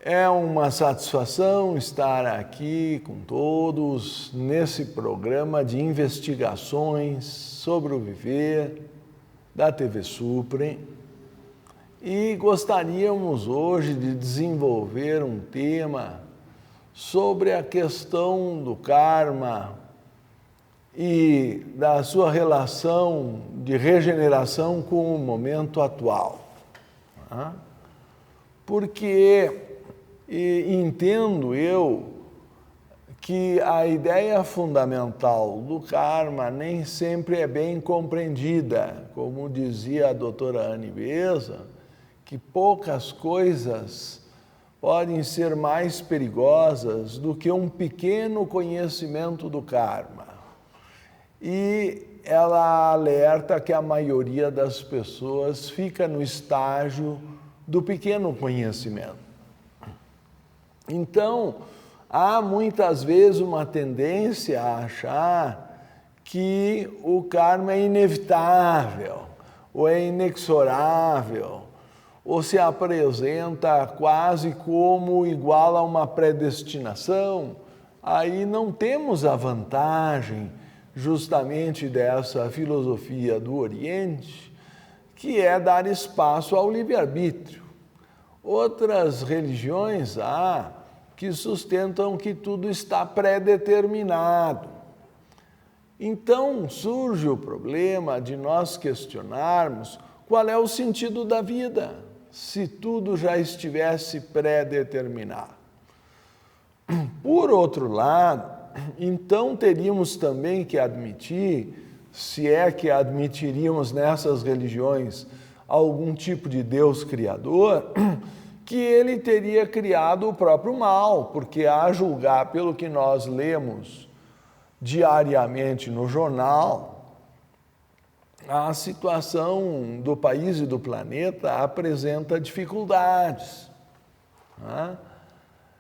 É uma satisfação estar aqui com todos nesse programa de investigações sobre o viver da TV Supre e gostaríamos hoje de desenvolver um tema sobre a questão do karma e da sua relação de regeneração com o momento atual. Porque entendo eu que a ideia fundamental do karma nem sempre é bem compreendida. Como dizia a doutora Anne Beza, que poucas coisas podem ser mais perigosas do que um pequeno conhecimento do karma. E ela alerta que a maioria das pessoas fica no estágio do pequeno conhecimento. Então, há muitas vezes uma tendência a achar que o karma é inevitável, ou é inexorável, ou se apresenta quase como igual a uma predestinação. Aí não temos a vantagem justamente dessa filosofia do Oriente, que é dar espaço ao livre-arbítrio. Outras religiões há que sustentam que tudo está pré-determinado. Então surge o problema de nós questionarmos qual é o sentido da vida, se tudo já estivesse pré-determinado. Por outro lado, então teríamos também que admitir, se é que admitiríamos nessas religiões algum tipo de Deus criador, que ele teria criado o próprio mal, porque a julgar pelo que nós lemos diariamente no jornal, a situação do país e do planeta apresenta dificuldades.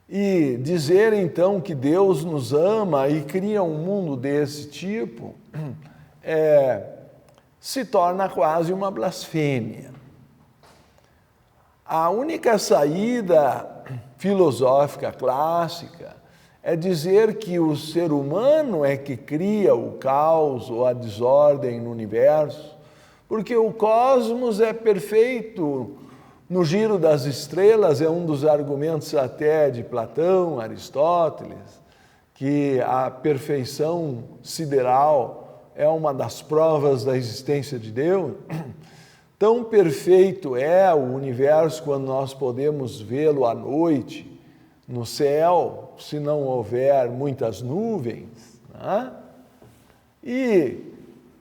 E dizer então que Deus nos ama e cria um mundo desse tipo se torna quase uma blasfêmia. A única saída filosófica clássica é dizer que o ser humano é que cria o caos ou a desordem no universo, porque o cosmos é perfeito no giro das estrelas, é um dos argumentos até de Platão, Aristóteles, que a perfeição sideral é uma das provas da existência de Deus. Tão perfeito é o universo quando nós podemos vê-lo à noite no céu, se não houver muitas nuvens. E,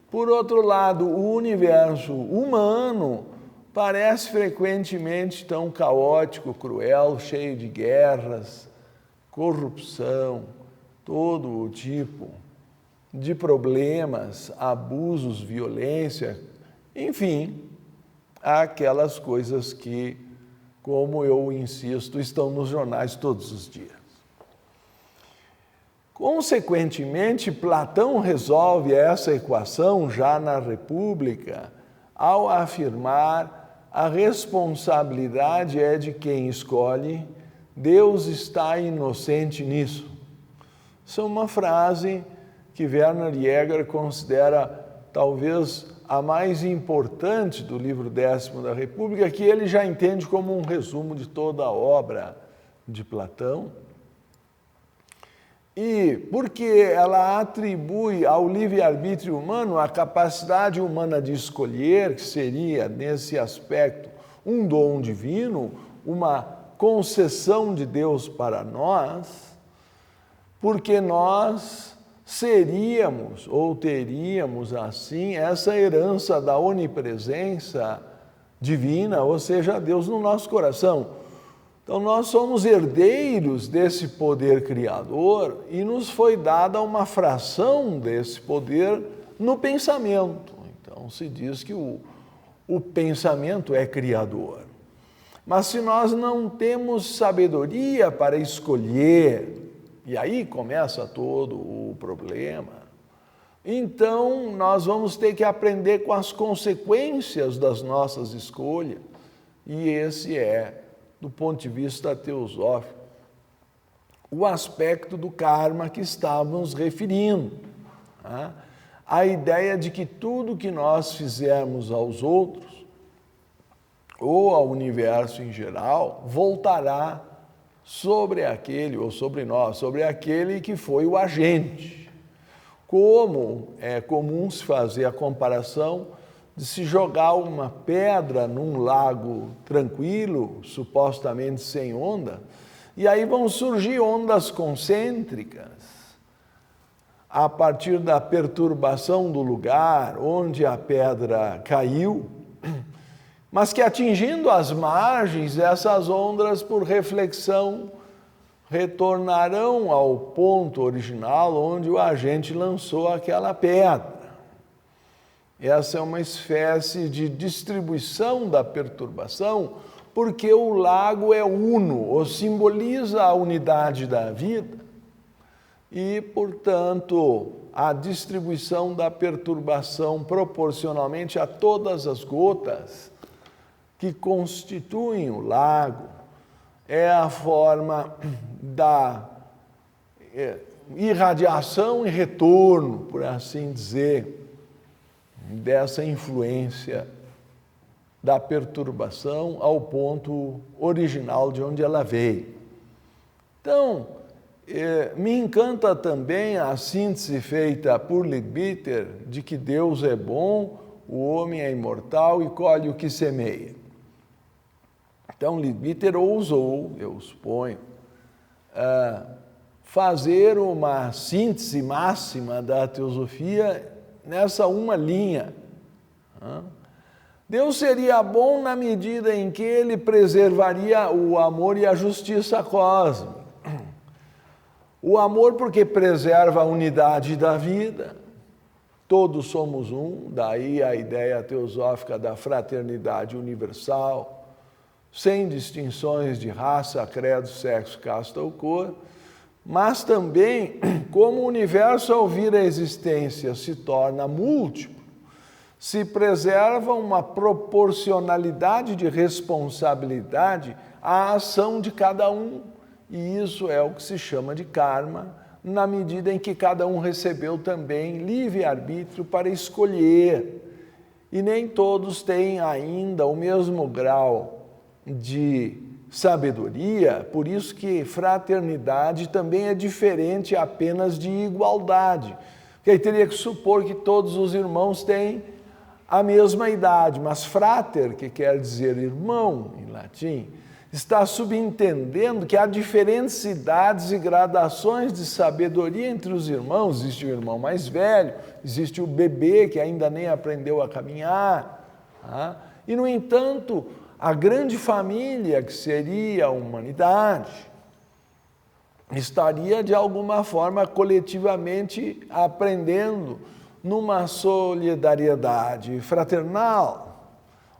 por outro lado, o universo humano parece frequentemente tão caótico, cruel, cheio de guerras, corrupção, todo o tipo de problemas, abusos, violência, enfim, aquelas coisas que, como eu insisto, estão nos jornais todos os dias. Consequentemente, Platão resolve essa equação já na República ao afirmar a responsabilidade é de quem escolhe, Deus está inocente nisso. Isso é uma frase que Werner Jäger considera talvez a mais importante do livro 10º da República, que ele já entende como um resumo de toda a obra de Platão. E porque ela atribui ao livre-arbítrio humano a capacidade humana de escolher, que seria, nesse aspecto, um dom divino, uma concessão de Deus para nós, porque nós seríamos ou teríamos assim essa herança da onipresença divina, ou seja, Deus no nosso coração. Então nós somos herdeiros desse poder criador e nos foi dada uma fração desse poder no pensamento. Então se diz que o pensamento é criador. Mas se nós não temos sabedoria para escolher, e aí começa todo o problema, então nós vamos ter que aprender com as consequências das nossas escolhas. E esse é do ponto de vista teosófico, o aspecto do karma que estávamos referindo. Tá? A ideia de que tudo que nós fizermos aos outros, ou ao universo em geral, voltará sobre aquele, ou sobre nós, sobre aquele que foi o agente. Como é comum se fazer a comparação de se jogar uma pedra num lago tranquilo, supostamente sem onda, e aí vão surgir ondas concêntricas a partir da perturbação do lugar onde a pedra caiu, mas que atingindo as margens, essas ondas, por reflexão, retornarão ao ponto original onde o agente lançou aquela pedra. Essa é uma espécie de distribuição da perturbação, porque o lago é uno, ou simboliza a unidade da vida, e, portanto, a distribuição da perturbação proporcionalmente a todas as gotas que constituem o lago é a forma da irradiação e retorno, por assim dizer, dessa influência da perturbação ao ponto original de onde ela veio. Então, me encanta também a síntese feita por Leadbeater de que Deus é bom, o homem é imortal e colhe o que semeia. Então, Leadbeater ousou, eu suponho, fazer uma síntese máxima da teosofia nessa uma linha. Deus seria bom na medida em que ele preservaria o amor e a justiça cósmica. O amor porque preserva a unidade da vida, todos somos um, daí a ideia teosófica da fraternidade universal, sem distinções de raça, credo, sexo, casta ou cor, mas também como o universo ao vir à existência se torna múltiplo, se preserva uma proporcionalidade de responsabilidade à ação de cada um. E isso é o que se chama de karma, na medida em que cada um recebeu também livre-arbítrio para escolher. E nem todos têm ainda o mesmo grau de sabedoria, por isso que fraternidade também é diferente apenas de igualdade. Porque aí teria que supor que todos os irmãos têm a mesma idade, mas frater, que quer dizer irmão em latim, está subentendendo que há diferentes idades e gradações de sabedoria entre os irmãos. Existe o irmão mais velho, existe o bebê que ainda nem aprendeu a caminhar. Tá? E, no entanto, a grande família, que seria a humanidade, estaria, de alguma forma, coletivamente aprendendo numa solidariedade fraternal,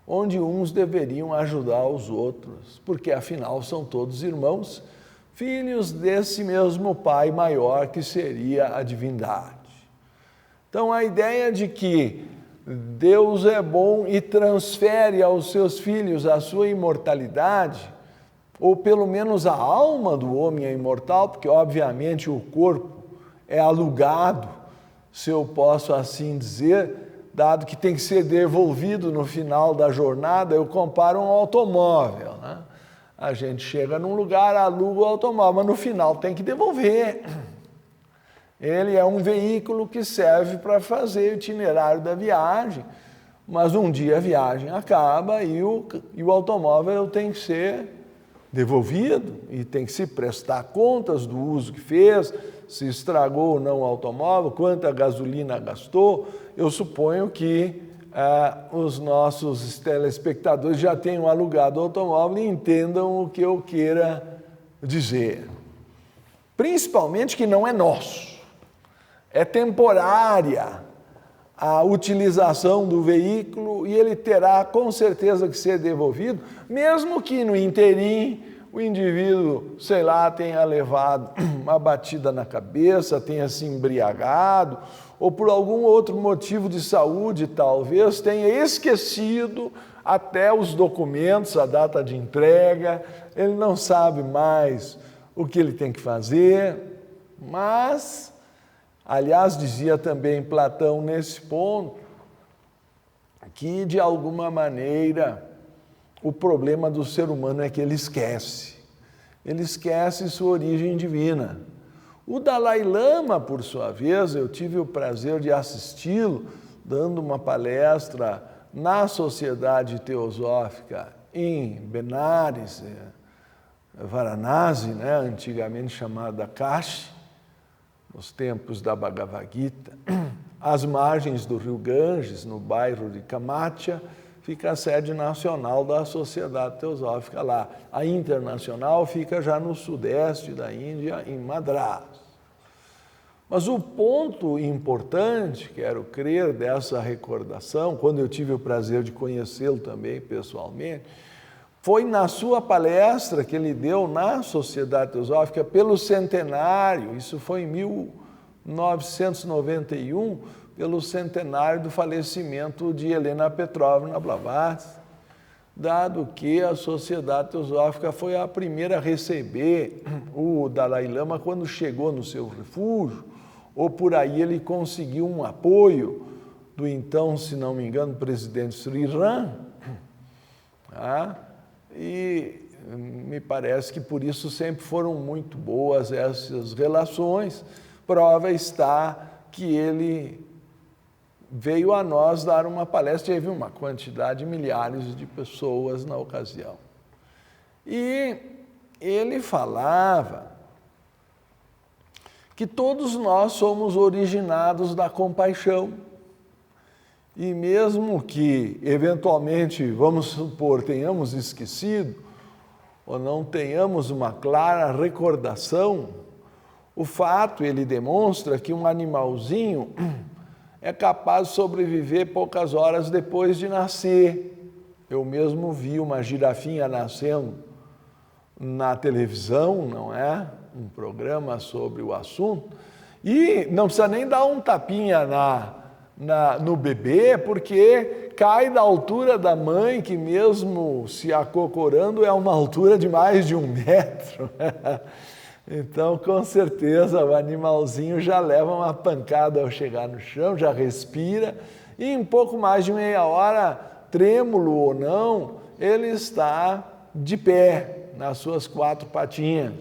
onde uns deveriam ajudar os outros, porque afinal são todos irmãos, filhos desse mesmo Pai maior que seria a divindade. Então a ideia de que Deus é bom e transfere aos seus filhos a sua imortalidade, ou pelo menos a alma do homem é imortal, porque obviamente o corpo é alugado, se eu posso assim dizer, dado que tem que ser devolvido no final da jornada, eu comparo um automóvel. Né? A gente chega num lugar, aluga o automóvel, mas no final tem que devolver. Ele é um veículo que serve para fazer o itinerário da viagem, mas um dia a viagem acaba e o automóvel tem que ser devolvido e tem que se prestar contas do uso que fez, se estragou ou não o automóvel, quanta gasolina gastou. Eu suponho que os nossos telespectadores já tenham alugado o automóvel e entendam o que eu queira dizer. Principalmente que não é nosso, é temporária a utilização do veículo e ele terá com certeza que ser devolvido, mesmo que no interim o indivíduo, sei lá, tenha levado uma batida na cabeça, tenha se embriagado, ou por algum outro motivo de saúde, talvez tenha esquecido até os documentos, a data de entrega, ele não sabe mais o que ele tem que fazer, mas, aliás, dizia também Platão nesse ponto, que de alguma maneira o problema do ser humano é que ele esquece sua origem divina. O Dalai Lama, por sua vez, eu tive o prazer de assisti-lo dando uma palestra na Sociedade Teosófica em Benares, Varanasi, né, antigamente chamada Kashi, nos tempos da Bhagavad Gita, às margens do rio Ganges, no bairro de Kamatya, fica a sede nacional da Sociedade Teosófica lá. A internacional fica já no sudeste da Índia, em Madras. Mas o ponto importante, quero crer, dessa recordação, quando eu tive o prazer de conhecê-lo também pessoalmente, foi na sua palestra que ele deu na Sociedade Teosófica pelo centenário, isso foi em 1991, pelo centenário do falecimento de Helena Petrovna Blavatsky, dado que a Sociedade Teosófica foi a primeira a receber o Dalai Lama quando chegou no seu refúgio, ou por aí ele conseguiu um apoio do então, se não me engano, presidente Sri Ram, e me parece que por isso sempre foram muito boas essas relações. Prova está que ele veio a nós dar uma palestra, teve uma quantidade de milhares de pessoas na ocasião. E ele falava que todos nós somos originados da compaixão. E mesmo que, eventualmente, vamos supor, tenhamos esquecido, ou não tenhamos uma clara recordação, o fato, ele demonstra que um animalzinho é capaz de sobreviver poucas horas depois de nascer. Eu mesmo vi uma girafinha nascendo na televisão, não é? Um programa sobre o assunto, e não precisa nem dar um tapinha no bebê, porque cai da altura da mãe, que mesmo se acocorando é uma altura de mais de 1 metro. Então, com certeza, o animalzinho já leva uma pancada ao chegar no chão, já respira, e em pouco mais de meia hora, trêmulo ou não, ele está de pé, nas suas 4 patinhas,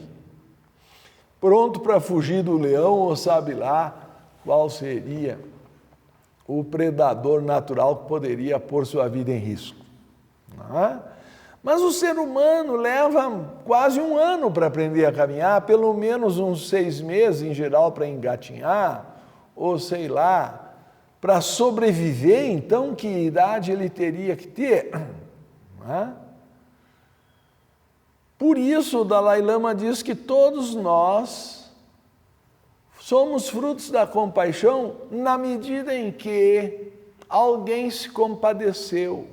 pronto para fugir do leão, ou sabe lá qual seria o predador natural que poderia pôr sua vida em risco. Não é? Mas o ser humano leva quase 1 ano para aprender a caminhar, pelo menos uns 6 meses em geral para engatinhar, ou sei lá, para sobreviver, então que idade ele teria que ter? Não é? Por isso o Dalai Lama diz que todos nós somos frutos da compaixão na medida em que alguém se compadeceu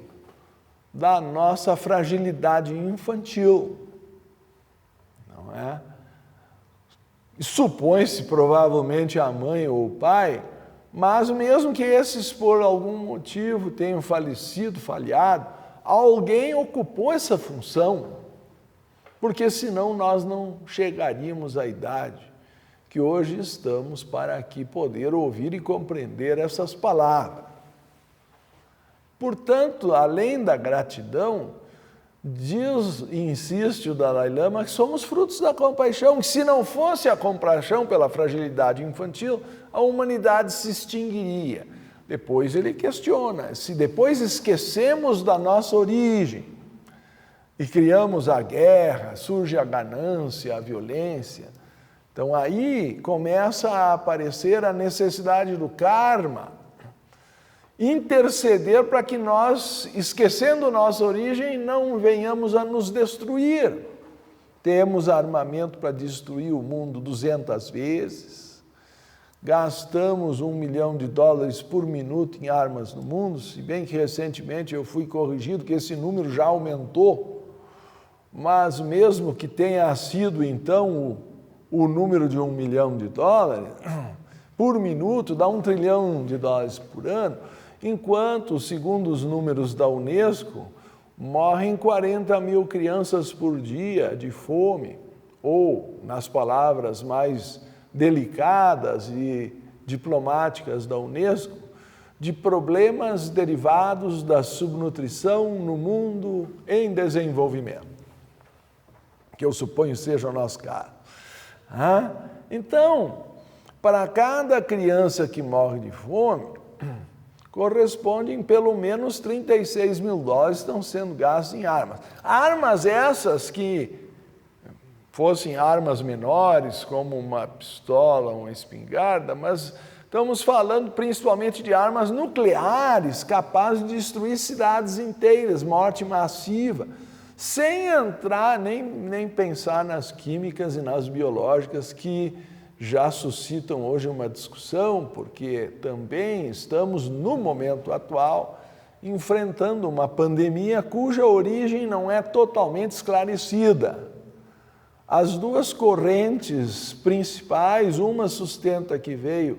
da nossa fragilidade infantil, não é? Supõe-se provavelmente a mãe ou o pai, mas mesmo que esses por algum motivo tenham falecido, falhado, alguém ocupou essa função, porque senão nós não chegaríamos à idade que hoje estamos para aqui poder ouvir e compreender essas palavras. Portanto, além da gratidão, diz e insiste o Dalai Lama que somos frutos da compaixão, que se não fosse a compaixão pela fragilidade infantil, a humanidade se extinguiria. Depois ele questiona, se depois esquecemos da nossa origem e criamos a guerra, surge a ganância, a violência, então aí começa a aparecer a necessidade do karma, interceder para que nós, esquecendo nossa origem, não venhamos a nos destruir. Temos armamento para destruir o mundo 200 vezes, gastamos $1 milhão por minuto em armas no mundo, se bem que recentemente eu fui corrigido que esse número já aumentou, mas mesmo que tenha sido então o número de $1 milhão, por minuto dá $1 trilhão por ano, enquanto, segundo os números da Unesco, morrem 40 mil crianças por dia de fome, ou, nas palavras mais delicadas e diplomáticas da Unesco, de problemas derivados da subnutrição no mundo em desenvolvimento, que eu suponho seja o nosso caso. Então, para cada criança que morre de fome, correspondem pelo menos $36 mil que estão sendo gastos em armas. Armas essas que fossem armas menores, como uma pistola, uma espingarda, mas estamos falando principalmente de armas nucleares capazes de destruir cidades inteiras, morte massiva, sem entrar nem pensar nas químicas e nas biológicas que já suscitam hoje uma discussão, porque também estamos, no momento atual, enfrentando uma pandemia cuja origem não é totalmente esclarecida. As duas correntes principais, uma sustenta que veio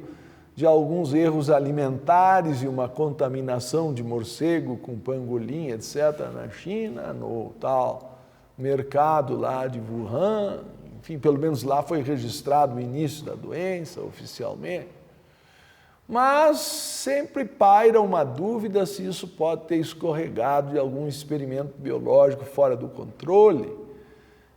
de alguns erros alimentares e uma contaminação de morcego com pangolim, etc., na China, no tal mercado lá de Wuhan. Enfim, pelo menos lá foi registrado o início da doença oficialmente. Mas sempre paira uma dúvida se isso pode ter escorregado de algum experimento biológico fora do controle.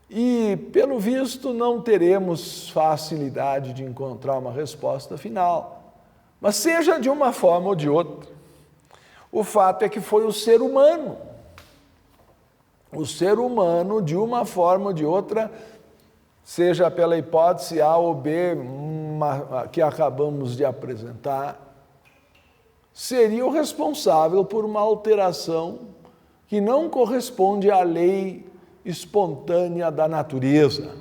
E, pelo visto, não teremos facilidade de encontrar uma resposta final. Mas seja de uma forma ou de outra, o fato é que foi o ser humano. O ser humano, de uma forma ou de outra, seja pela hipótese A ou B que acabamos de apresentar, seria o responsável por uma alteração que não corresponde à lei espontânea da natureza.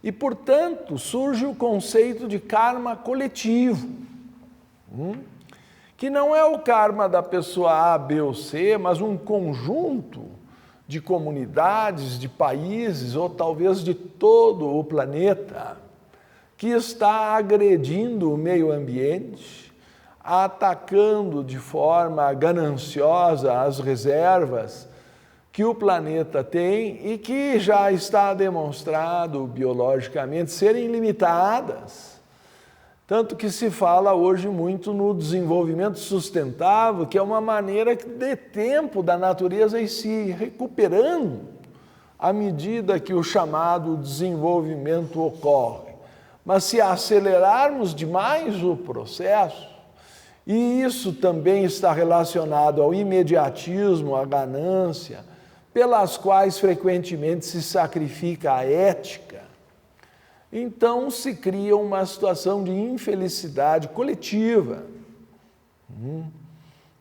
E, portanto, surge o conceito de karma coletivo, que não é o karma da pessoa A, B ou C, mas um conjunto de comunidades, de países, ou talvez de todo o planeta, que está agredindo o meio ambiente, atacando de forma gananciosa as reservas que o planeta tem e que já está demonstrado biologicamente serem limitadas. Tanto que se fala hoje muito no desenvolvimento sustentável, que é uma maneira que dê tempo da natureza ir se recuperando à medida que o chamado desenvolvimento ocorre. Mas se acelerarmos demais o processo, e isso também está relacionado ao imediatismo, à ganância, pelas quais frequentemente se sacrifica a ética, então se cria uma situação de infelicidade coletiva,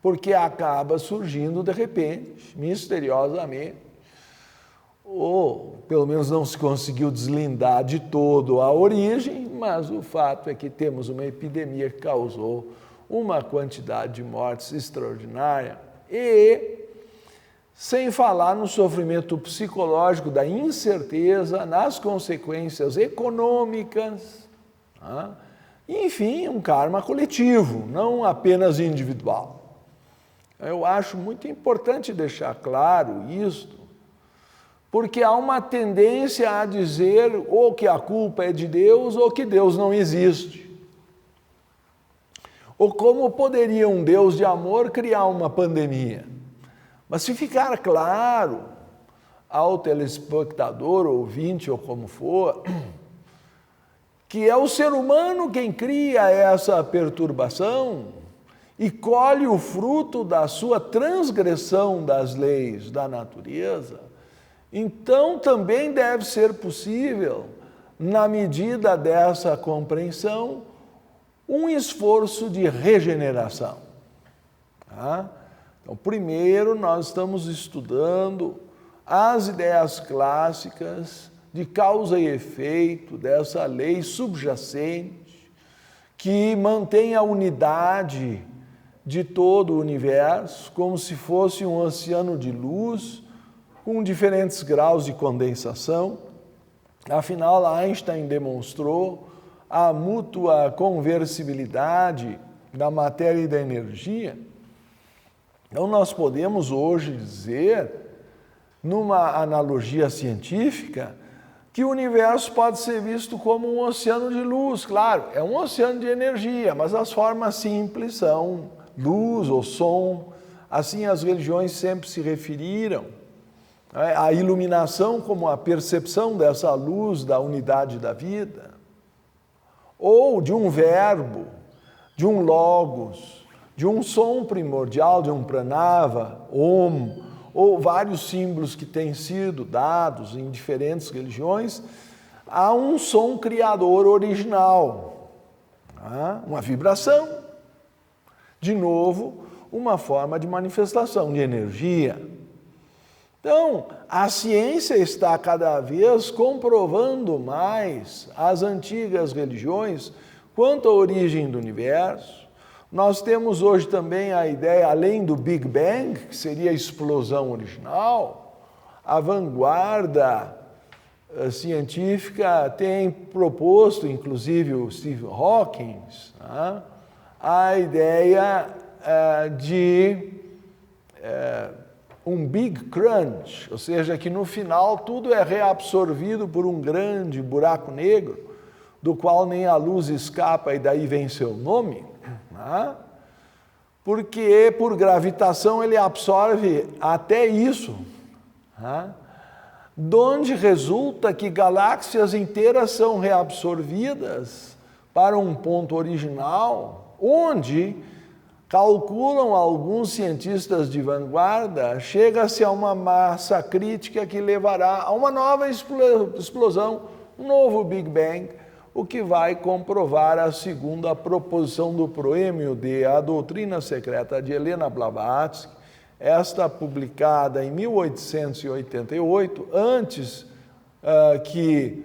porque acaba surgindo de repente, misteriosamente, ou pelo menos não se conseguiu deslindar de todo a origem, mas o fato é que temos uma epidemia que causou uma quantidade de mortes extraordinária e sem falar no sofrimento psicológico da incerteza, nas consequências econômicas, enfim, um karma coletivo, não apenas individual. Eu acho muito importante deixar claro isto, porque há uma tendência a dizer ou que a culpa é de Deus ou que Deus não existe. Ou como poderia um Deus de amor criar uma pandemia? Mas se ficar claro ao telespectador, ouvinte ou como for, que é o ser humano quem cria essa perturbação e colhe o fruto da sua transgressão das leis da natureza, então também deve ser possível, na medida dessa compreensão, um esforço de regeneração. Então, primeiro, nós estamos estudando as ideias clássicas de causa e efeito dessa lei subjacente que mantém a unidade de todo o universo como se fosse um oceano de luz com diferentes graus de condensação. Afinal, Einstein demonstrou a mútua conversibilidade da matéria e da energia. Então, nós podemos hoje dizer, numa analogia científica, que o universo pode ser visto como um oceano de luz. Claro, é um oceano de energia, mas as formas simples são luz ou som. Assim as religiões sempre se referiram. A iluminação como a percepção dessa luz da unidade da vida, ou de um verbo, de um logos, de um som primordial, de um pranava, om, ou vários símbolos que têm sido dados em diferentes religiões, há um som criador original, uma vibração. De novo, uma forma de manifestação de energia. Então, a ciência está cada vez comprovando mais as antigas religiões quanto à origem do universo. Nós temos hoje também a ideia, além do Big Bang, que seria a explosão original, a vanguarda científica tem proposto, inclusive o Stephen Hawking, a ideia de um Big Crunch, ou seja, que no final tudo é reabsorvido por um grande buraco negro, do qual nem a luz escapa e daí vem seu nome, porque por gravitação ele absorve até isso, donde resulta que galáxias inteiras são reabsorvidas para um ponto original, onde calculam alguns cientistas de vanguarda, chega-se a uma massa crítica que levará a uma nova explosão, um novo Big Bang, o que vai comprovar a segunda proposição do proêmio de A Doutrina Secreta de Helena Blavatsky, esta publicada em 1888, antes que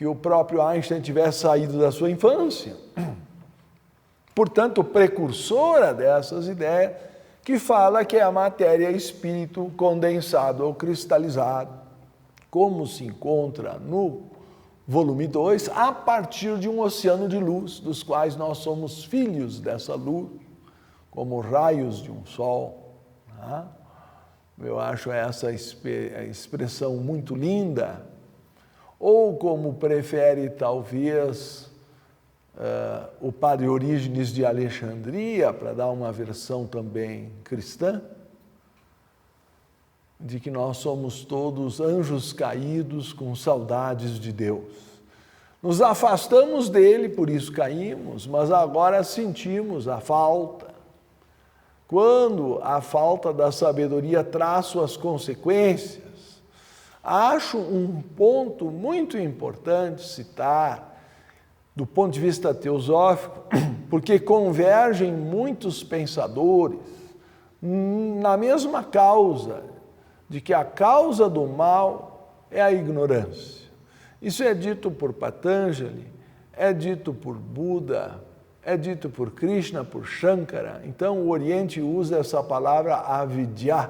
o próprio Einstein tivesse saído da sua infância. Portanto, precursora dessas ideias, que fala que é a matéria espírito condensado ou cristalizado, como se encontra no volume 2, a partir de um oceano de luz, dos quais nós somos filhos dessa luz, como raios de um sol. Eu acho essa expressão muito linda, ou como prefere talvez o padre Orígenes de Alexandria, para dar uma versão também cristã, de que nós somos todos anjos caídos com saudades de Deus. Nos afastamos dele, por isso caímos, mas agora sentimos a falta. Quando a falta da sabedoria traz suas consequências, acho um ponto muito importante citar, do ponto de vista teosófico, porque convergem muitos pensadores na mesma causa, de que a causa do mal é a ignorância. Isso é dito por Patanjali, é dito por Buda, é dito por Krishna, por Shankara. Então o Oriente usa essa palavra avidya,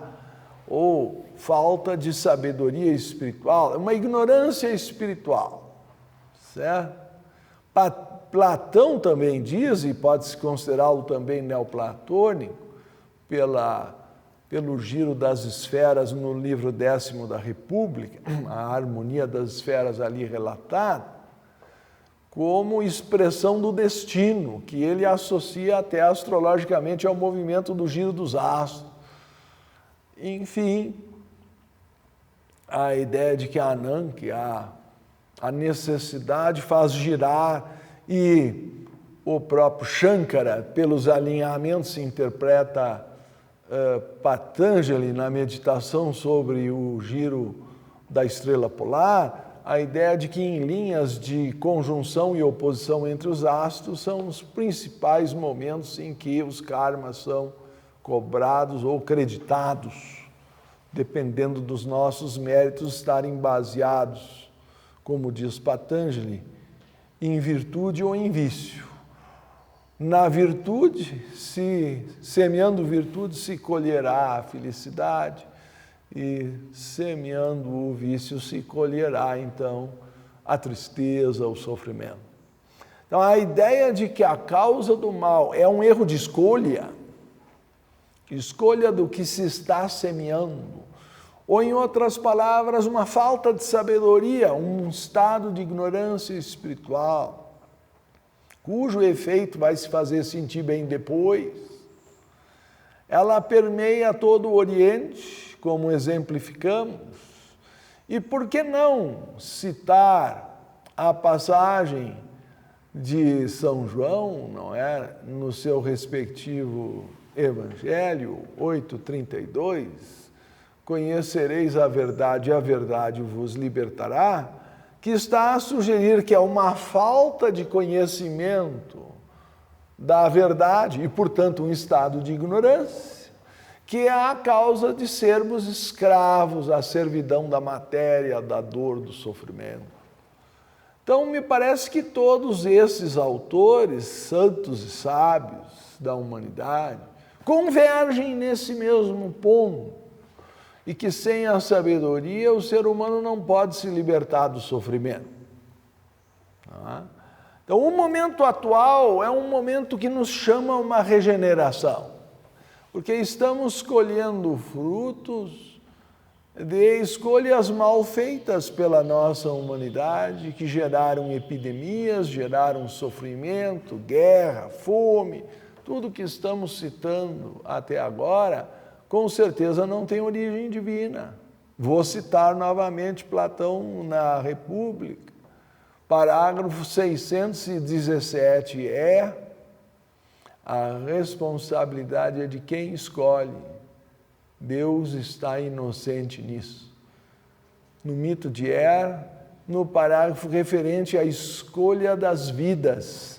ou falta de sabedoria espiritual, uma ignorância espiritual, certo? Platão também diz, e pode-se considerá-lo também neoplatônico, pelo giro das esferas no livro 10º da República, a harmonia das esferas ali relatada, como expressão do destino, que ele associa até astrologicamente ao movimento do giro dos astros. Enfim, a ideia de que a necessidade faz girar, e o próprio Shankara, pelos alinhamentos, se interpreta Patanjali na meditação sobre o giro da estrela polar, a ideia de que em linhas de conjunção e oposição entre os astros são os principais momentos em que os karmas são cobrados ou creditados, dependendo dos nossos méritos estarem baseados, como diz Patanjali, em virtude ou em vício. Na virtude, semeando virtude, se colherá a felicidade, e semeando o vício se colherá então a tristeza, o sofrimento. Então a ideia de que a causa do mal é um erro de escolha do que se está semeando, ou em outras palavras, uma falta de sabedoria, um estado de ignorância espiritual, cujo efeito vai se fazer sentir bem depois. Ela permeia todo o Oriente, como exemplificamos, e por que não citar a passagem de São João, não é, no seu respectivo Evangelho 8:32, conhecereis a verdade e a verdade vos libertará, que está a sugerir que é uma falta de conhecimento da verdade e, portanto, um estado de ignorância, que é a causa de sermos escravos à servidão da matéria, da dor, do sofrimento. Então, me parece que todos esses autores, santos e sábios da humanidade, convergem nesse mesmo ponto, e que sem a sabedoria o ser humano não pode se libertar do sofrimento. Então, o momento atual é um momento que nos chama a uma regeneração, porque estamos colhendo frutos de escolhas mal feitas pela nossa humanidade, que geraram epidemias, geraram sofrimento, guerra, fome, tudo que estamos citando até agora, com certeza não tem origem divina. Vou citar novamente Platão na República, parágrafo 617, a responsabilidade é de quem escolhe. Deus está inocente nisso. No mito de no parágrafo referente à escolha das vidas,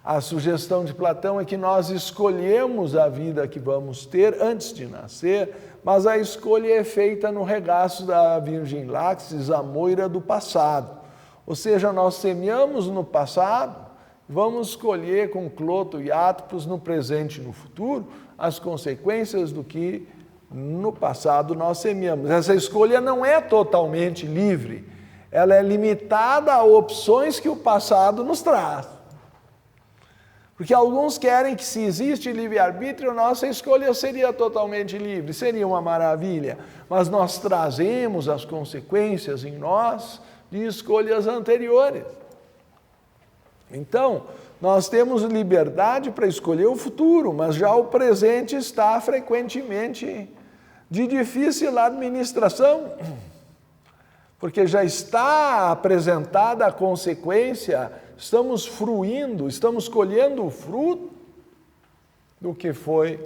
a sugestão de Platão é que nós escolhemos a vida que vamos ter antes de nascer, mas a escolha é feita no regaço da Virgem Lácteis, a moira do passado. Ou seja, nós semeamos no passado, vamos colher com cloto e átopos no presente e no futuro as consequências do que no passado nós semeamos. Essa escolha não é totalmente livre, ela é limitada a opções que o passado nos traz. Porque alguns querem que, se existe livre-arbítrio, nossa escolha seria totalmente livre, seria uma maravilha, mas nós trazemos as consequências em nós de escolhas anteriores. Então, nós temos liberdade para escolher o futuro, mas já o presente está frequentemente de difícil administração, porque já está apresentada a consequência, estamos fruindo, estamos colhendo o fruto do que foi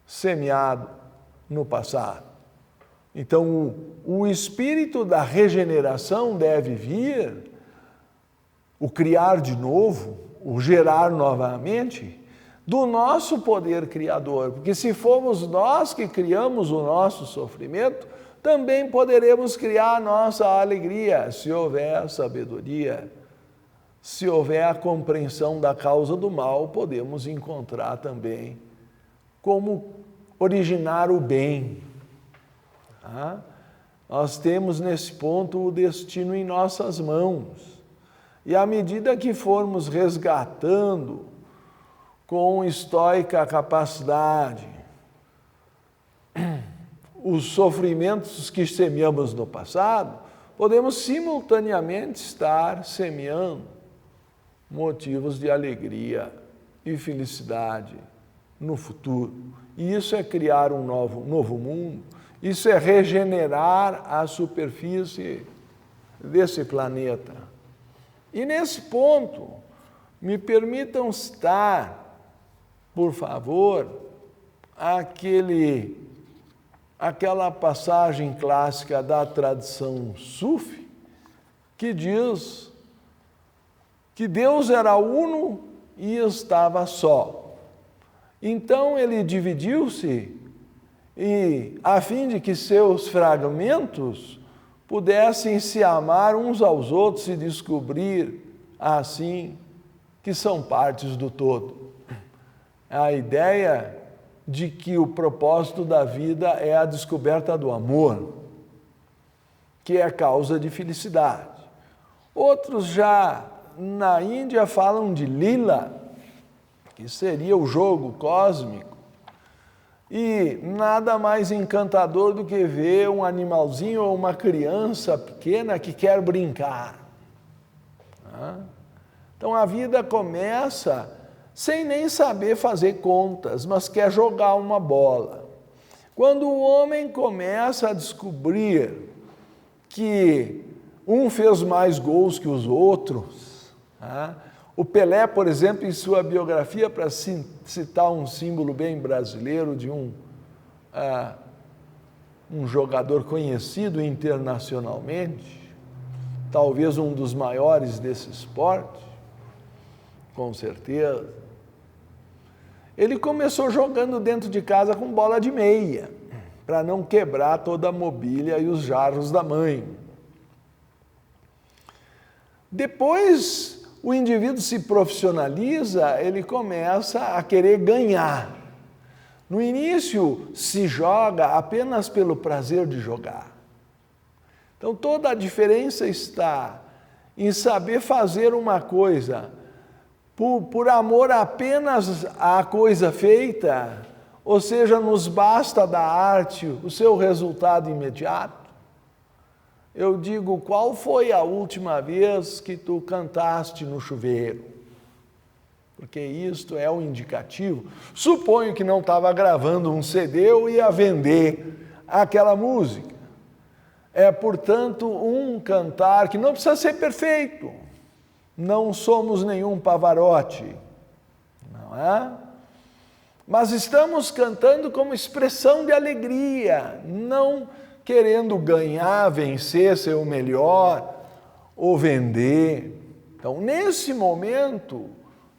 semeado no passado. Então, o espírito da regeneração deve vir, o criar de novo, o gerar novamente, do nosso poder criador, porque se formos nós que criamos o nosso sofrimento, também poderemos criar a nossa alegria, se houver sabedoria, se houver a compreensão da causa do mal, podemos encontrar também como originar o bem. Tá? Nós temos nesse ponto o destino em nossas mãos, e à medida que formos resgatando com estoica capacidade os sofrimentos que semeamos no passado, podemos simultaneamente estar semeando motivos de alegria e felicidade no futuro. E isso é criar um novo mundo, isso é regenerar a superfície desse planeta. E nesse ponto, me permitam citar, por favor, aquela passagem clássica da tradição sufi, que diz que Deus era uno e estava só. Então ele dividiu-se a fim de que seus fragmentos pudessem se amar uns aos outros e descobrir assim que são partes do todo. A ideia de que o propósito da vida é a descoberta do amor, que é causa de felicidade. Outros já na Índia falam de lila, que seria o jogo cósmico, e nada mais encantador do que ver um animalzinho ou uma criança pequena que quer brincar. Então a vida começa sem nem saber fazer contas, mas quer jogar uma bola. Quando o homem começa a descobrir que um fez mais gols que os outros, o Pelé, por exemplo, em sua biografia, para citar um símbolo bem brasileiro de um jogador conhecido internacionalmente, talvez um dos maiores desse esporte, com certeza, ele começou jogando dentro de casa com bola de meia, para não quebrar toda a mobília e os jarros da mãe. Depois, o indivíduo se profissionaliza, ele começa a querer ganhar. No início, se joga apenas pelo prazer de jogar. Então, toda a diferença está em saber fazer uma coisa por amor apenas à coisa feita, ou seja, nos basta da arte o seu resultado imediato. Eu digo, qual foi a última vez que tu cantaste no chuveiro? Porque isto é um indicativo. Suponho que não estava gravando um CD ou ia vender aquela música. É, portanto, um cantar que não precisa ser perfeito. Não somos nenhum Pavarotti, não é? Mas estamos cantando como expressão de alegria, não querendo ganhar, vencer, ser o melhor ou vender. Então, nesse momento,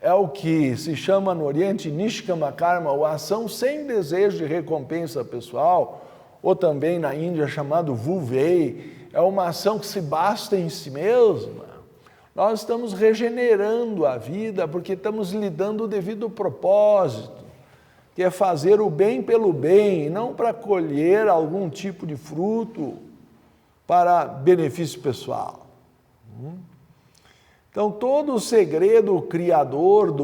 é o que se chama no Oriente Nishkama Karma, ou ação sem desejo de recompensa pessoal, ou também na Índia chamado Vuvei, é uma ação que se basta em si mesma. Nós estamos regenerando a vida porque estamos lhe dando o devido propósito, que é fazer o bem pelo bem, e não para colher algum tipo de fruto para benefício pessoal. Então, todo o segredo criador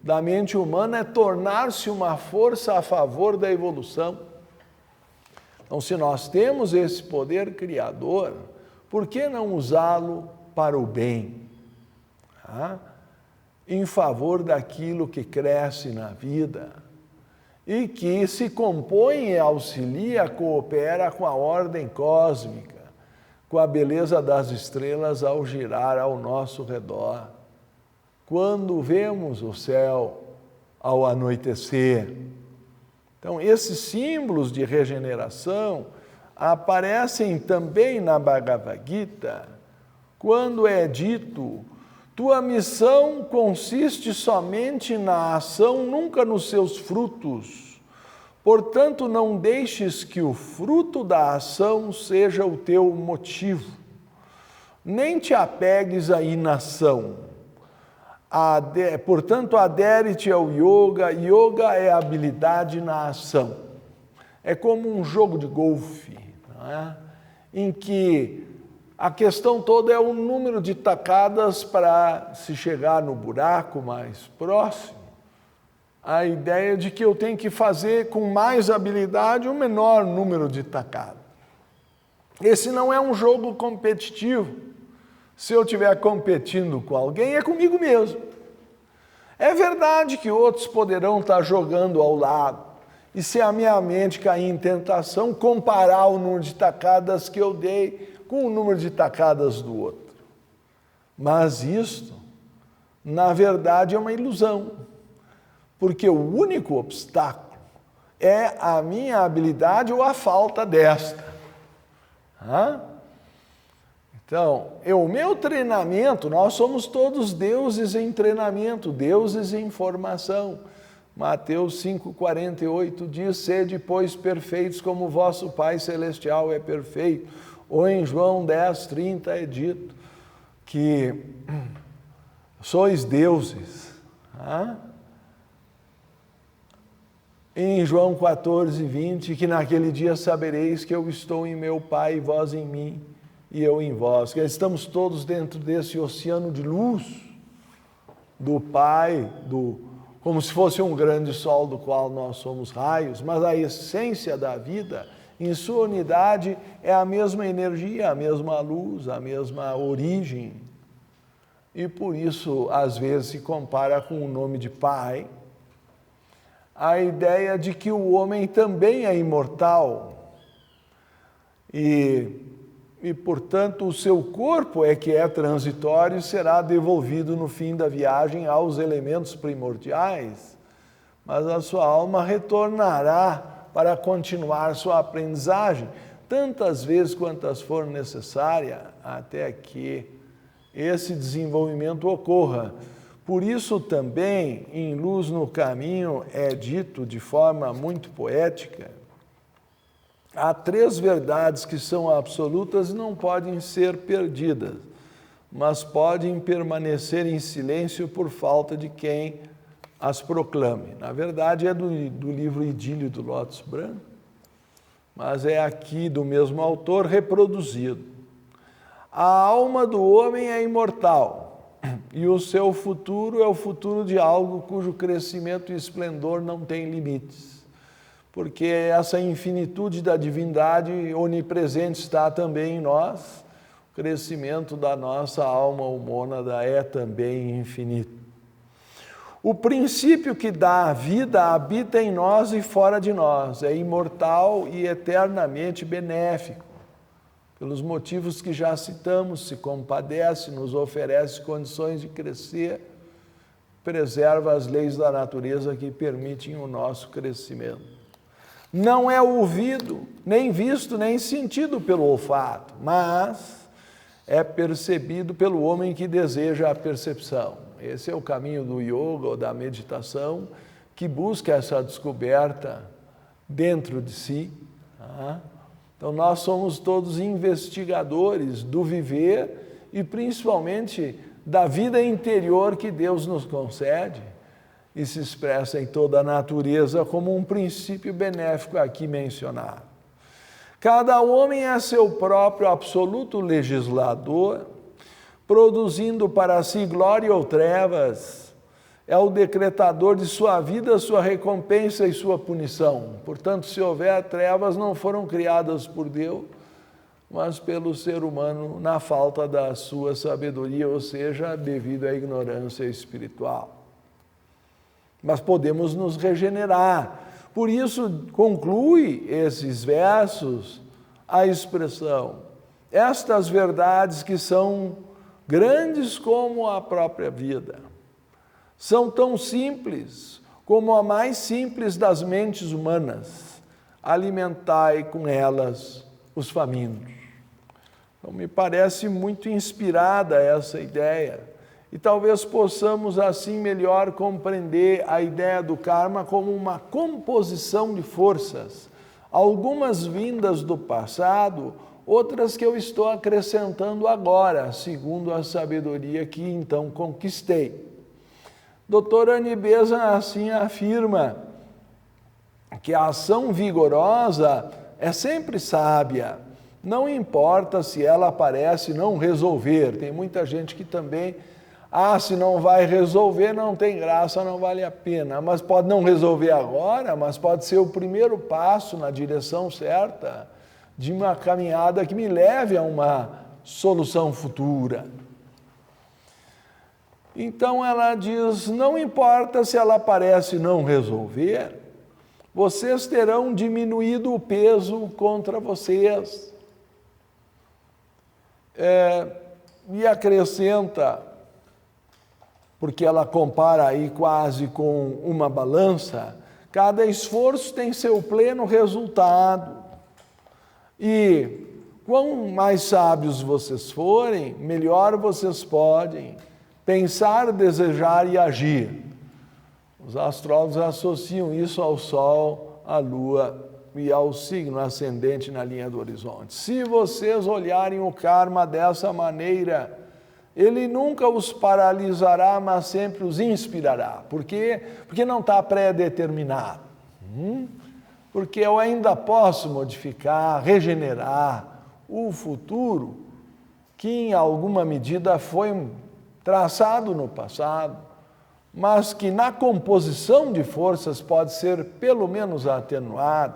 da mente humana é tornar-se uma força a favor da evolução. Então, se nós temos esse poder criador, por que não usá-lo para o bem? Em favor daquilo que cresce na vida e que se compõe, auxilia, coopera com a ordem cósmica, com a beleza das estrelas ao girar ao nosso redor. Quando vemos o céu ao anoitecer. Então, esses símbolos de regeneração aparecem também na Bhagavad Gita, quando é dito: tua missão consiste somente na ação, nunca nos seus frutos. Portanto, não deixes que o fruto da ação seja o teu motivo. Nem te apegues à inação. Portanto, adere-te ao yoga. Yoga é habilidade na ação. É como um jogo de golfe, não é? Em que a questão toda é o número de tacadas para se chegar no buraco mais próximo. A ideia de que eu tenho que fazer com mais habilidade o menor número de tacadas. Esse não é um jogo competitivo. Se eu estiver competindo com alguém, é comigo mesmo. É verdade que outros poderão estar jogando ao lado. E se a minha mente cair em tentação, comparar o número de tacadas que eu dei com o número de tacadas do outro. Mas isto, na verdade, é uma ilusão. Porque o único obstáculo é a minha habilidade ou a falta desta. Então, o meu treinamento, nós somos todos deuses em treinamento, deuses em formação. Mateus 5,48 diz: sede, pois, perfeitos como o vosso Pai Celestial é perfeito. Ou em João 10,30 é dito que sois deuses. em João 14:20, que naquele dia sabereis que eu estou em meu Pai, e vós em mim, e eu em vós. Que estamos todos dentro desse oceano de luz do Pai, como se fosse um grande sol do qual nós somos raios, mas a essência da vida, em sua unidade, é a mesma energia, a mesma luz, a mesma origem. E por isso, às vezes, se compara com o nome de Pai, a ideia de que o homem também é imortal e portanto, o seu corpo é que é transitório e será devolvido no fim da viagem aos elementos primordiais, mas a sua alma retornará para continuar sua aprendizagem, tantas vezes quantas for necessária, até que esse desenvolvimento ocorra. Por isso também, em Luz no Caminho, é dito de forma muito poética, há 3 verdades que são absolutas e não podem ser perdidas, mas podem permanecer em silêncio por falta de quem as proclame. Na verdade, é do livro Idílio do Lótus Branco, mas é aqui do mesmo autor reproduzido. A alma do homem é imortal, e o seu futuro é o futuro de algo cujo crescimento e esplendor não tem limites. Porque essa infinitude da divindade onipresente está também em nós, o crescimento da nossa alma humana é também infinito. O princípio que dá a vida habita em nós e fora de nós, é imortal e eternamente benéfico. Pelos motivos que já citamos, se compadece, nos oferece condições de crescer, preserva as leis da natureza que permitem o nosso crescimento. Não é ouvido, nem visto, nem sentido pelo olfato, mas é percebido pelo homem que deseja a percepção. Esse é o caminho do yoga ou da meditação, que busca essa descoberta dentro de si. Então nós somos todos investigadores do viver e principalmente da vida interior que Deus nos concede e se expressa em toda a natureza como um princípio benéfico aqui mencionado. Cada homem é seu próprio absoluto legislador, produzindo para si glória ou trevas, é o decretador de sua vida, sua recompensa e sua punição. Portanto, se houver trevas, não foram criadas por Deus, mas pelo ser humano na falta da sua sabedoria, ou seja, devido à ignorância espiritual. Mas podemos nos regenerar. Por isso, conclui esses versos a expressão: estas verdades que são grandes como a própria vida, são tão simples como a mais simples das mentes humanas. Alimentai com elas os famintos. Então, me parece muito inspirada essa ideia. E talvez possamos assim melhor compreender a ideia do karma como uma composição de forças, algumas vindas do passado, outras que eu estou acrescentando agora, segundo a sabedoria que então conquistei. Dr. Anibesa assim afirma que a ação vigorosa é sempre sábia, não importa se ela parece não resolver. Tem muita gente que também, se não vai resolver, não tem graça, não vale a pena. Mas pode não resolver agora, mas pode ser o primeiro passo na direção certa de uma caminhada que me leve a uma solução futura. Então ela diz, não importa se ela parece não resolver, vocês terão diminuído o peso contra vocês. E acrescenta, porque ela compara aí quase com uma balança, cada esforço tem seu pleno resultado. E quanto mais sábios vocês forem, melhor vocês podem pensar, desejar e agir. Os astrólogos associam isso ao Sol, à Lua e ao signo ascendente na linha do horizonte. Se vocês olharem o karma dessa maneira, ele nunca os paralisará, mas sempre os inspirará. Por quê? Porque não está pré-determinado. Porque eu ainda posso modificar, regenerar o futuro que em alguma medida foi traçado no passado, mas que na composição de forças pode ser pelo menos atenuado.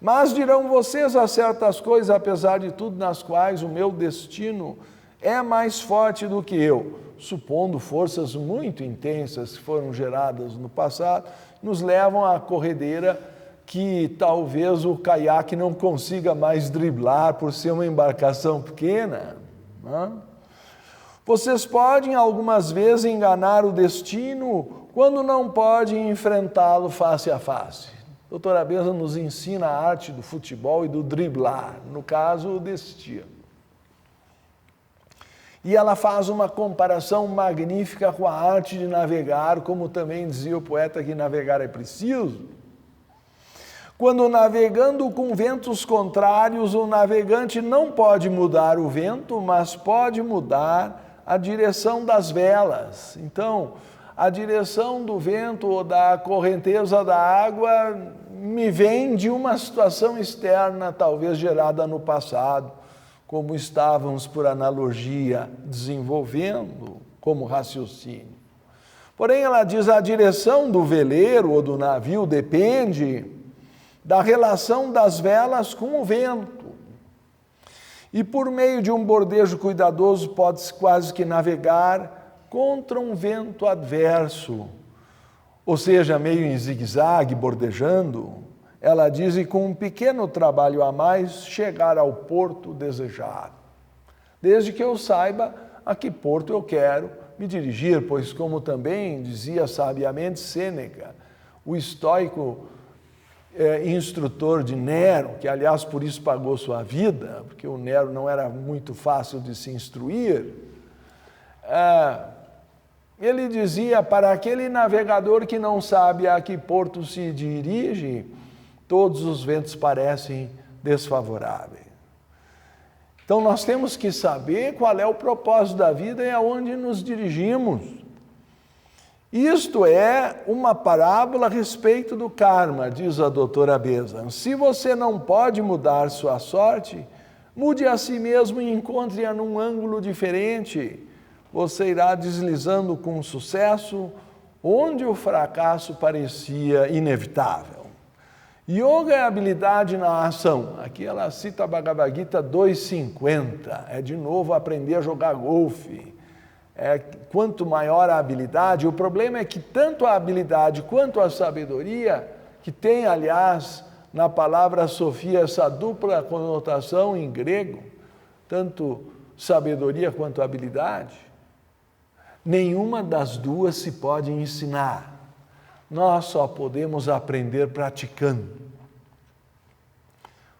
Mas dirão vocês, há certas coisas, apesar de tudo, nas quais o meu destino é mais forte do que eu, supondo forças muito intensas que foram geradas no passado, nos levam à corredeira que talvez o caiaque não consiga mais driblar por ser uma embarcação pequena. Vocês podem algumas vezes enganar o destino quando não podem enfrentá-lo face a face. A doutora Beza nos ensina a arte do futebol e do driblar, no caso, o destino. E ela faz uma comparação magnífica com a arte de navegar, como também dizia o poeta que navegar é preciso. Quando navegando com ventos contrários, o navegante não pode mudar o vento, mas pode mudar a direção das velas. Então, a direção do vento ou da correnteza da água me vem de uma situação externa, talvez gerada no passado, como estávamos, por analogia, desenvolvendo como raciocínio. Porém, ela diz, a direção do veleiro ou do navio depende da relação das velas com o vento. E por meio de um bordejo cuidadoso pode-se quase que navegar contra um vento adverso, ou seja, meio em zigue-zague, bordejando. Ela diz, e com um pequeno trabalho a mais, chegar ao porto desejado. Desde que eu saiba a que porto eu quero me dirigir, pois como também dizia sabiamente Sêneca, o estoico instrutor de Nero, que aliás por isso pagou sua vida, porque o Nero não era muito fácil de se instruir, ele dizia, para aquele navegador que não sabe a que porto se dirige, todos os ventos parecem desfavoráveis. Então nós temos que saber qual é o propósito da vida e aonde nos dirigimos. Isto é uma parábola a respeito do karma, diz a doutora Beza. Se você não pode mudar sua sorte, mude a si mesmo e encontre-a num ângulo diferente. Você irá deslizando com sucesso onde o fracasso parecia inevitável. Yoga é habilidade na ação. Aqui ela cita a Bhagavad Gita 2.50. É de novo aprender a jogar golfe. Quanto maior a habilidade, o problema é que tanto a habilidade quanto a sabedoria, que tem, aliás, na palavra Sofia, essa dupla conotação em grego, tanto sabedoria quanto habilidade, nenhuma das duas se pode ensinar. Nós só podemos aprender praticando.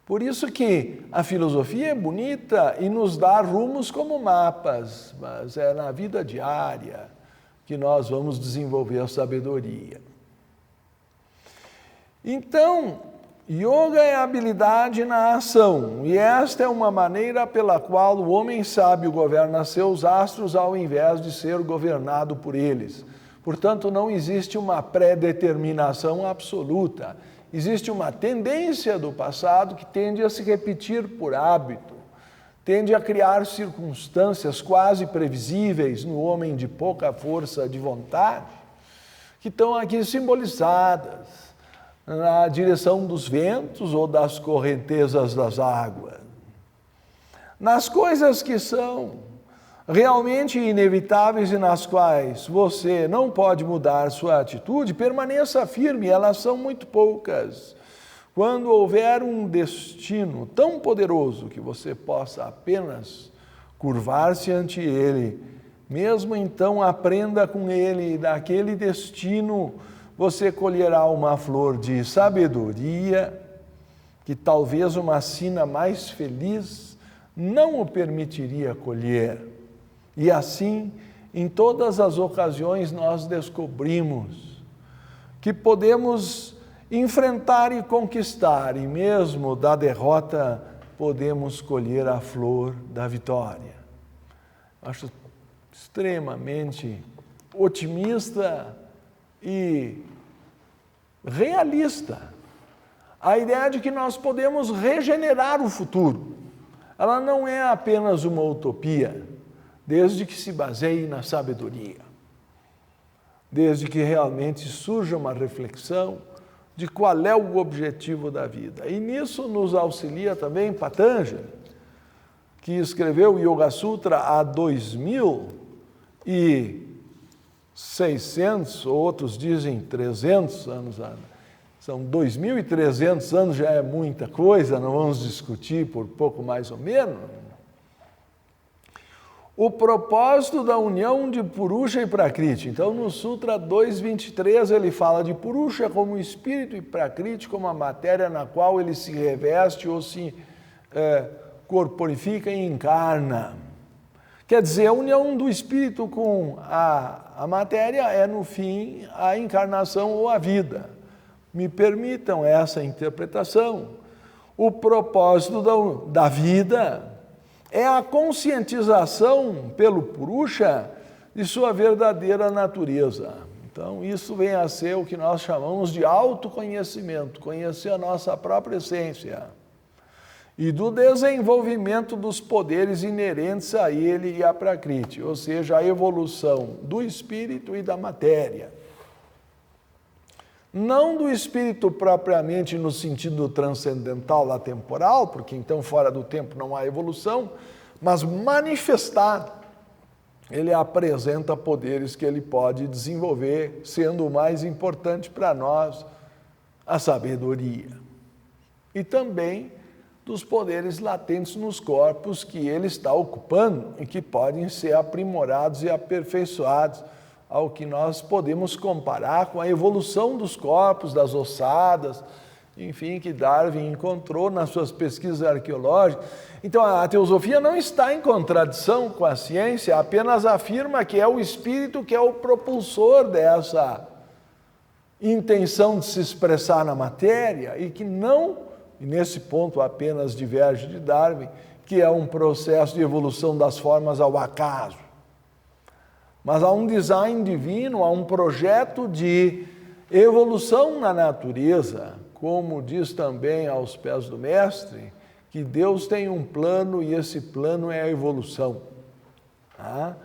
Por isso que a filosofia é bonita e nos dá rumos como mapas, mas é na vida diária que nós vamos desenvolver a sabedoria. Então, yoga é habilidade na ação, e esta é uma maneira pela qual o homem sábio governa seus astros ao invés de ser governado por eles. Portanto, não existe uma pré-determinação absoluta. Existe uma tendência do passado que tende a se repetir por hábito, tende a criar circunstâncias quase previsíveis no homem de pouca força de vontade, que estão aqui simbolizadas na direção dos ventos ou das correntezas das águas. Nas coisas que são realmente inevitáveis e nas quais você não pode mudar sua atitude, permaneça firme, elas são muito poucas. Quando houver um destino tão poderoso que você possa apenas curvar-se ante ele, mesmo então aprenda com ele, e daquele destino você colherá uma flor de sabedoria, que talvez uma sina mais feliz não o permitiria colher. E assim, em todas as ocasiões, nós descobrimos que podemos enfrentar e conquistar, e mesmo da derrota, podemos colher a flor da vitória. Acho extremamente otimista e realista. A ideia de que nós podemos regenerar o futuro. Ela não é apenas uma utopia, desde que se baseie na sabedoria. Desde que realmente surja uma reflexão de qual é o objetivo da vida. E nisso nos auxilia também Patanjali, que escreveu o Yoga Sutra há 2.600, outros dizem 300 anos. São 2.300 anos, já é muita coisa, não vamos discutir por pouco mais ou menos. O propósito da união de Purusha e Prakriti. Então, no Sutra 2.23, ele fala de Purusha como espírito e Prakriti como a matéria na qual ele se reveste ou se corporifica e encarna. Quer dizer, a união do espírito com a matéria é, no fim, a encarnação ou a vida. Me permitam essa interpretação. O propósito da vida é a conscientização pelo Purusha de sua verdadeira natureza. Então, isso vem a ser o que nós chamamos de autoconhecimento, conhecer a nossa própria essência. E do desenvolvimento dos poderes inerentes a ele e a Prakriti, ou seja, a evolução do espírito e da matéria. Não do espírito propriamente no sentido transcendental, atemporal, porque então fora do tempo não há evolução, mas manifestado. Ele apresenta poderes que ele pode desenvolver, sendo o mais importante para nós a sabedoria. E também dos poderes latentes nos corpos que ele está ocupando e que podem ser aprimorados e aperfeiçoados, ao que nós podemos comparar com a evolução dos corpos, das ossadas, enfim, que Darwin encontrou nas suas pesquisas arqueológicas. Então, a teosofia não está em contradição com a ciência, apenas afirma que é o espírito que é o propulsor dessa intenção de se expressar na matéria e que não, e nesse ponto apenas diverge de Darwin, que é um processo de evolução das formas ao acaso. Mas há um design divino, há um projeto de evolução na natureza, como diz também aos pés do Mestre, que Deus tem um plano e esse plano é a evolução. Tá?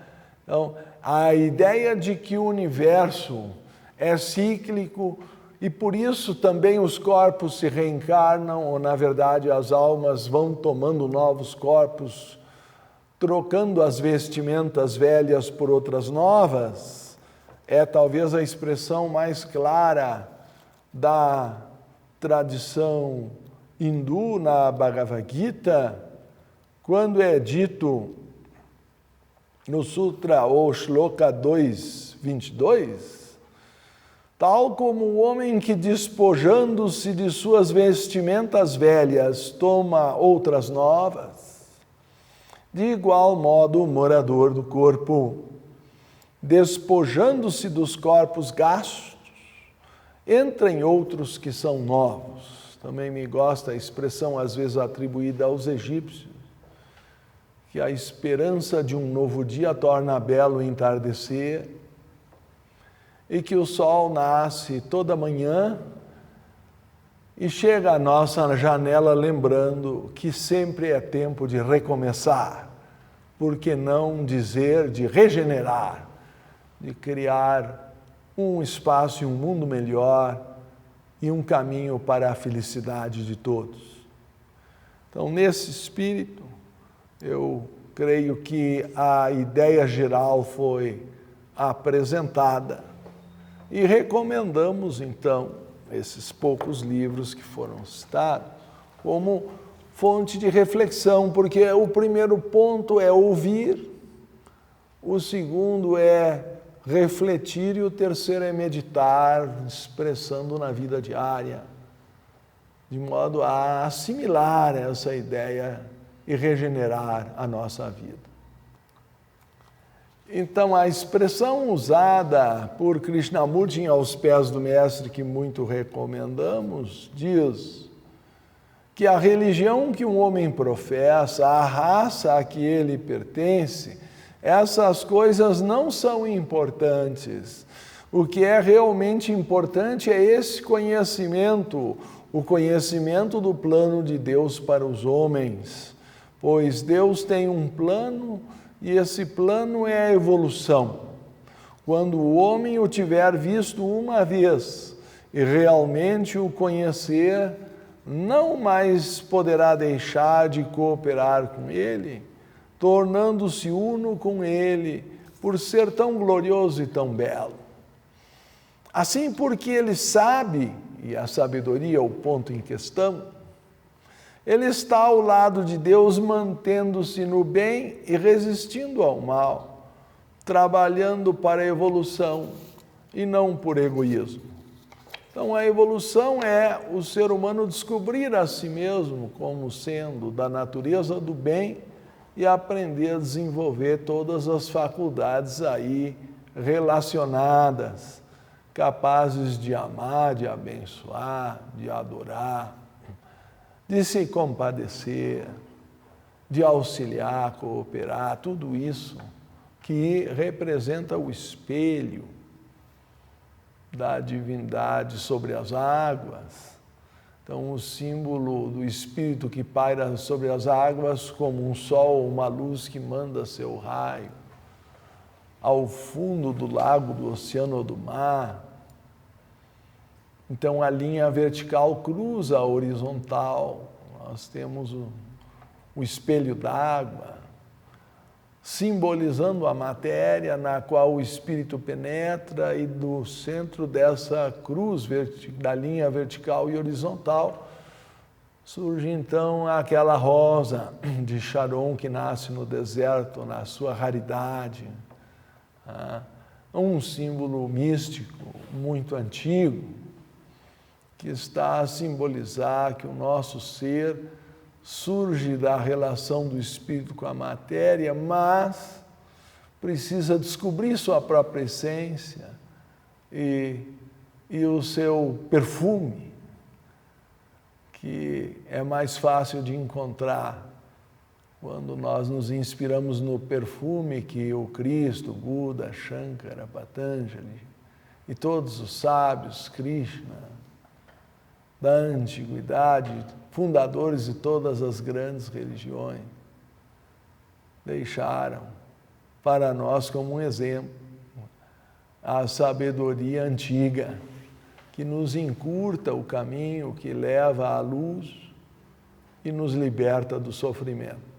Então, a ideia de que o universo é cíclico e por isso também os corpos se reencarnam, ou na verdade as almas vão tomando novos corpos, trocando as vestimentas velhas por outras novas, é talvez a expressão mais clara da tradição hindu na Bhagavad Gita, quando é dito no Sutra ou Shloka 2.22, tal como o homem que, despojando-se de suas vestimentas velhas, toma outras novas, de igual modo, o morador do corpo, despojando-se dos corpos gastos, entra em outros que são novos. Também me gosta a expressão, às vezes atribuída aos egípcios, que a esperança de um novo dia torna belo o entardecer, e que o sol nasce toda manhã e chega à nossa janela lembrando que sempre é tempo de recomeçar, por que não dizer de regenerar, de criar um espaço e um mundo melhor e um caminho para a felicidade de todos. Então, nesse espírito, eu creio que a ideia geral foi apresentada e recomendamos, então, esses poucos livros que foram citados como fonte de reflexão, porque o primeiro ponto é ouvir, o segundo é refletir e o terceiro é meditar, expressando na vida diária, de modo a assimilar essa ideia e regenerar a nossa vida. Então, a expressão usada por Krishnamurti aos pés do Mestre, que muito recomendamos, diz que a religião que um homem professa, a raça a que ele pertence, essas coisas não são importantes. O que é realmente importante é esse conhecimento, o conhecimento do plano de Deus para os homens, pois Deus tem um plano e esse plano é a evolução. Quando o homem o tiver visto uma vez e realmente o conhecer, não mais poderá deixar de cooperar com ele, tornando-se uno com ele, por ser tão glorioso e tão belo. Assim, porque ele sabe, e a sabedoria é o ponto em questão, ele está ao lado de Deus, mantendo-se no bem e resistindo ao mal, trabalhando para a evolução e não por egoísmo. Então, a evolução é o ser humano descobrir a si mesmo como sendo da natureza do bem e aprender a desenvolver todas as faculdades aí relacionadas, capazes de amar, de abençoar, de adorar, de se compadecer, de auxiliar, cooperar, tudo isso que representa o espelho da divindade sobre as águas. Então, o símbolo do Espírito que paira sobre as águas como um sol, uma luz que manda seu raio ao fundo do lago, do oceano ou do mar. Então, a linha vertical cruza a horizontal. Nós temos o espelho d'água, simbolizando a matéria na qual o Espírito penetra, e do centro dessa cruz da linha vertical e horizontal surge então aquela rosa de Sharon que nasce no deserto, na sua raridade. Um símbolo místico muito antigo, que está a simbolizar que o nosso ser surge da relação do espírito com a matéria, mas precisa descobrir sua própria essência e o seu perfume, que é mais fácil de encontrar quando nós nos inspiramos no perfume que o Cristo, Buda, Shankara, Patanjali e todos os sábios, Krishna, da antiguidade, fundadores de todas as grandes religiões, deixaram para nós como um exemplo a sabedoria antiga, que nos encurta o caminho que leva à luz e nos liberta do sofrimento.